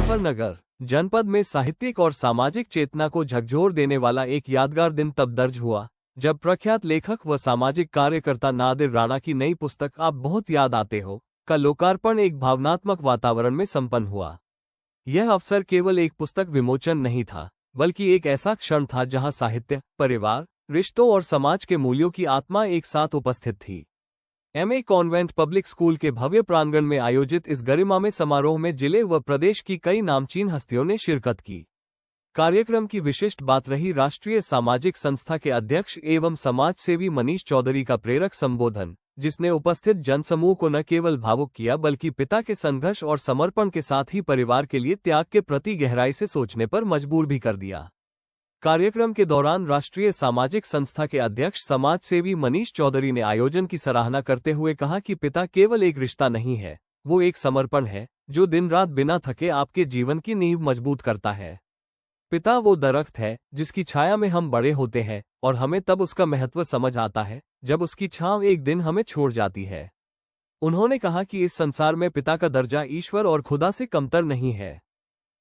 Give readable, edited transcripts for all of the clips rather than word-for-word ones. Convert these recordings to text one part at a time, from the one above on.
मुजफ्फरनगर जनपद में साहित्यिक और सामाजिक चेतना को झकझोर देने वाला एक यादगार दिन तब दर्ज हुआ जब प्रख्यात लेखक व सामाजिक कार्यकर्ता नादिर राणा की नई पुस्तक आप बहुत याद आते हो का लोकार्पण एक भावनात्मक वातावरण में संपन्न हुआ। यह अवसर केवल एक पुस्तक विमोचन नहीं था, बल्कि एक ऐसा क्षण था जहां साहित्य, परिवार, रिश्तों और समाज के मूल्यों की आत्मा एक साथ उपस्थित थी। एमए कॉन्वेंट पब्लिक स्कूल के भव्य प्रांगण में आयोजित इस गरिमामय समारोह में जिले व प्रदेश की कई नामचीन हस्तियों ने शिरकत की। कार्यक्रम की विशिष्ट बात रही राष्ट्रीय सामाजिक संस्था के अध्यक्ष एवं समाज सेवी मनीष चौधरी का प्रेरक संबोधन, जिसने उपस्थित जनसमूह को न केवल भावुक किया बल्कि पिता के संघर्ष और समर्पण के साथ ही परिवार के लिए त्याग के प्रति गहराई से सोचने पर मजबूर भी कर दिया। कार्यक्रम के दौरान राष्ट्रीय सामाजिक संस्था के अध्यक्ष समाज सेवी मनीष चौधरी ने आयोजन की सराहना करते हुए कहा कि पिता केवल एक रिश्ता नहीं है, वो एक समर्पण है जो दिन रात बिना थके आपके जीवन की नींव मजबूत करता है। पिता वो दरख्त है जिसकी छाया में हम बड़े होते हैं और हमें तब उसका महत्व समझ आता है जब उसकी छांव एक दिन हमें छोड़ जाती है। उन्होंने कहा कि इस संसार में पिता का दर्जा ईश्वर और खुदा से कमतर नहीं है।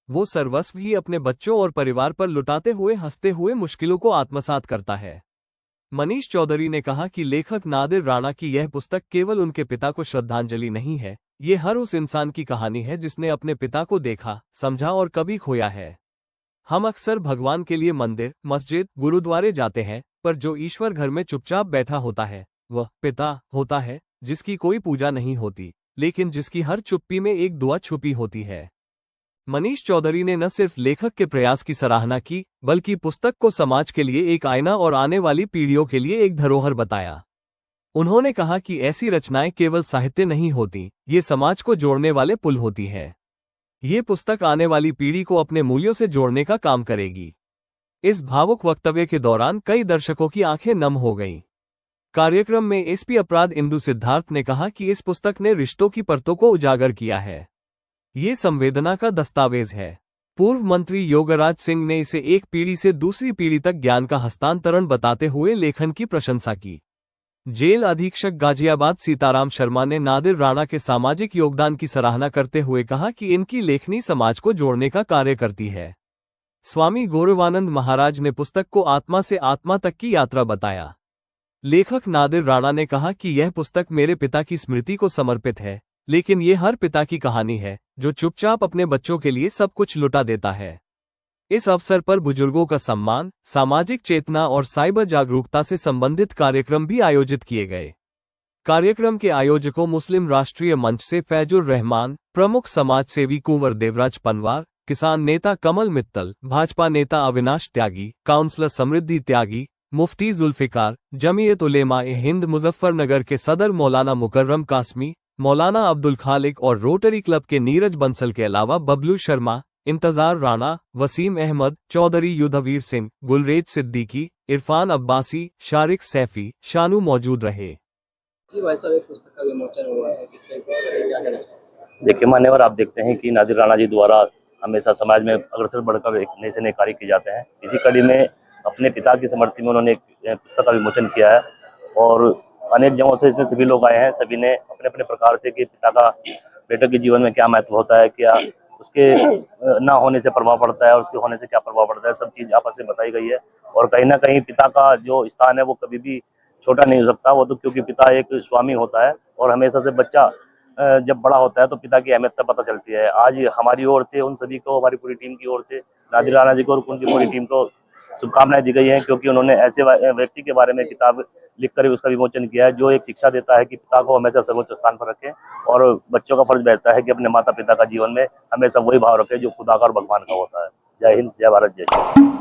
वो सर्वस्व ही अपने बच्चों और परिवार पर लुटाते हुए हंसते हुए मुश्किलों को आत्मसात करता है। मनीष चौधरी ने कहा कि लेखक नादिर राणा की यह पुस्तक केवल उनके पिता को श्रद्धांजलि नहीं है, ये हर उस इंसान की कहानी है जिसने अपने पिता को देखा, समझा और कभी खोया है। हम अक्सर भगवान के लिए मंदिर, मस्जिद, गुरुद्वारे जाते हैं, पर जो ईश्वर घर में चुपचाप बैठा होता है वह पिता होता है, जिसकी कोई पूजा नहीं होती, लेकिन जिसकी हर चुप्पी में एक दुआ छुपी होती है। मनीष चौधरी ने न सिर्फ लेखक के प्रयास की सराहना की, बल्कि पुस्तक को समाज के लिए एक आईना और आने वाली पीढ़ियों के लिए एक धरोहर बताया। उन्होंने कहा कि ऐसी रचनाएं केवल साहित्य नहीं होती, ये समाज को जोड़ने वाले पुल होती है। ये पुस्तक आने वाली पीढ़ी को अपने मूल्यों से जोड़ने का काम करेगी। इस भावुक वक्तव्य के दौरान कई दर्शकों की आंखें नम हो गईं। कार्यक्रम में एसपी अपराध इंदु सिद्धार्थ ने कहा कि इस पुस्तक ने रिश्तों की परतों को उजागर किया है। ये संवेदना का दस्तावेज है। पूर्व मंत्री योगराज सिंह ने इसे एक पीढ़ी से दूसरी पीढ़ी तक ज्ञान का हस्तांतरण बताते हुए लेखन की प्रशंसा की। जेल अधीक्षक गाजियाबाद सीताराम शर्मा ने नादिर राणा के सामाजिक योगदान की सराहना करते हुए कहा कि इनकी लेखनी समाज को जोड़ने का कार्य करती है। स्वामी गौरवानंद महाराज ने पुस्तक को आत्मा से आत्मा तक की यात्रा बताया। लेखक नादिर राणा ने कहा कि यह पुस्तक मेरे पिता की स्मृति को समर्पित है, लेकिन ये हर पिता की कहानी है जो चुपचाप अपने बच्चों के लिए सब कुछ लुटा देता है। इस अवसर पर बुजुर्गों का सम्मान, सामाजिक चेतना और साइबर जागरूकता से संबंधित कार्यक्रम भी आयोजित किए गए। कार्यक्रम के आयोजकों मुस्लिम राष्ट्रीय मंच से फैजुर रहमान, प्रमुख समाज सेवी कुंवर देवराज पनवार, किसान नेता कमल मित्तल, भाजपा नेता अविनाश त्यागी, काउंसलर समृद्धि त्यागी, मुफ्ती जुल्फिकार, जमीयत उलेमा-ए हिंद मुजफ्फरनगर के सदर मौलाना मुकर्रम कासमी, मौलाना अब्दुल खालिक और रोटरी क्लब के नीरज बंसल के अलावा बबलू शर्मा, इंतजार राणा, वसीम अहमद, चौधरी युद्धवीर सिंह, गुलरेज सिद्दीकी, इरफान अब्बासी, शारिक सैफी, शानू मौजूद रहे। भाई साहब, एक पुस्तक का विमोचन हुआ है, किस तरह की क्या कहना? देखिए मान्यवर, आप देखते हैं कि नादिर राणा जी द्वारा हमेशा समाज में अग्रसर बढ़कर एक नए से नए कार्य किए जाते हैं। इसी कड़ी में अपने पिता की स्मृति में उन्होंने एक पुस्तक का विमोचन किया है और अनेक जगहों से इसमें सभी लोग आए हैं। सभी ने अपने अपने प्रकार से कि पिता का बेटे के जीवन में क्या महत्व होता है, क्या उसके ना होने से प्रभाव पड़ता है और उसके होने से क्या प्रभाव पड़ता है, सब चीज़ आपस में बताई गई है। और कहीं ना कहीं पिता का जो स्थान है वो कभी भी छोटा नहीं हो सकता। वो तो क्योंकि पिता एक स्वामी होता है और हमेशा से बच्चा जब बड़ा होता है तो पिता की अहमियत पता चलती है। आज हमारी ओर से उन सभी को, हमारी पूरी टीम की ओर से नादिर राणा जी को और उनकी पूरी टीम को शुभकामनाएं दी गई हैं, क्योंकि उन्होंने ऐसे व्यक्ति के बारे में किताब लिखकर ही उसका विमोचन किया है जो एक शिक्षा देता है कि पिता को हमेशा सर्वोच्च स्थान पर रखें और बच्चों का फर्ज बैठता है कि अपने माता पिता का जीवन में हमेशा वही भाव रखें जो खुदा का और भगवान का होता है। जय हिंद, जय भारत, जय श्री राम।